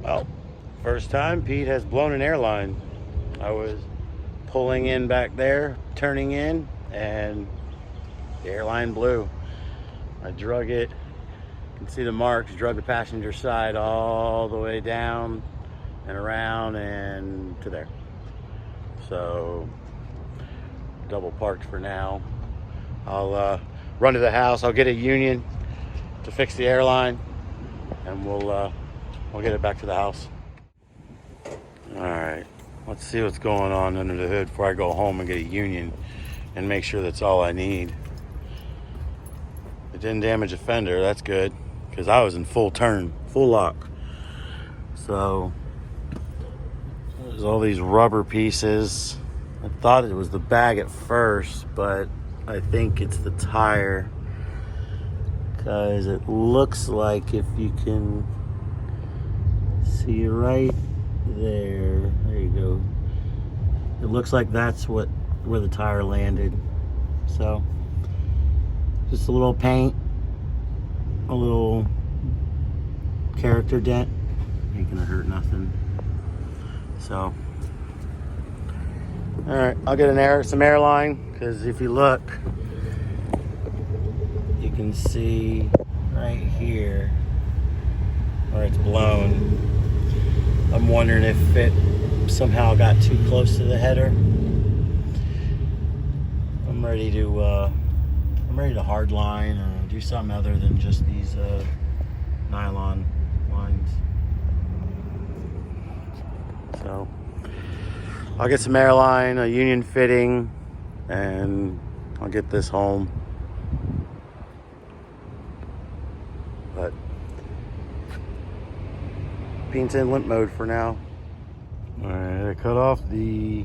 Well, first time Pete has blown an airline. I was pulling in back there, turning in, and the airline blew. I drug it. You can see the marks, drug the passenger side all the way down and around and to there. So, double parked for now. I'll run to the house. I'll get a union to fix the airline, and we'll get it back to the house. All right, let's see what's going on under the hood before I go home and get a union and make sure that's all I need. It didn't damage a fender, that's good, because I was in full turn, full lock. So there's all these rubber pieces. I thought it was the bag at first, but I think it's the tire, because it looks like, if you can see right there you go, it looks like that's where the tire landed. So just a little paint, a little character dent, ain't gonna hurt nothing. So all right, I'll get some airline, because if you look, you can see right here where it's blown. I'm wondering if it somehow got too close to the header. I'm ready to hard line or do something other than just these nylon lines. So I'll get some airline, a union fitting, and I'll get this home. But Pete's in limp mode for now. All right, I cut off the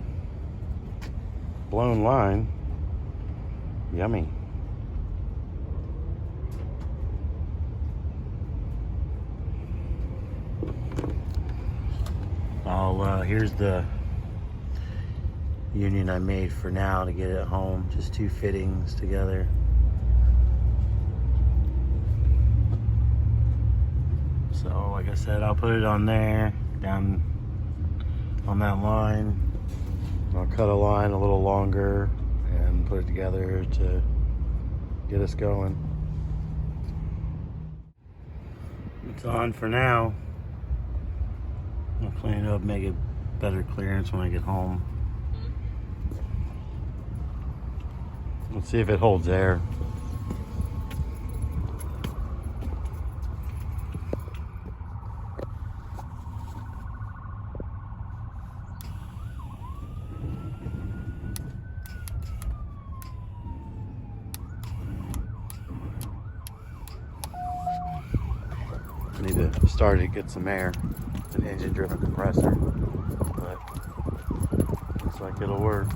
blown line. Yummy. Here's the union I made for now to get it home. Just two fittings together. So like I said, I'll put it on there, down on that line. I'll cut a line a little longer and put it together to get us going. It's on for now. I'll clean it up, make it better clearance when I get home. Let's see if it holds air. I need to start it, get some air, an engine driven compressor, but looks like it'll work.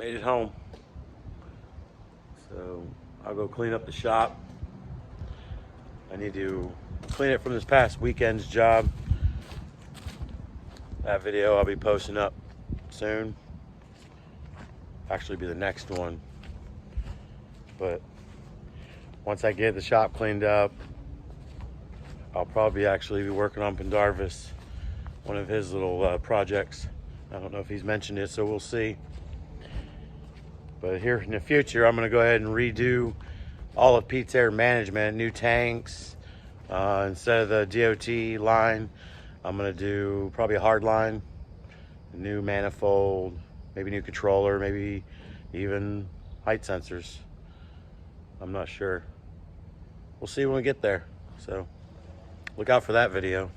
made it home. So I'll go clean up the shop. I need to clean it from this past weekend's job. That video I'll be posting up soon. Actually be the next one. But once I get the shop cleaned up, I'll probably actually be working on Pendarvis, one of his little projects. I don't know if he's mentioned it, so we'll see. But here in the future, I'm gonna go ahead and redo all of Pete's air management, new tanks. Instead of the DOT line, I'm gonna do probably a hard line, a new manifold, maybe new controller, maybe even height sensors. I'm not sure. We'll see when we get there. So look out for that video.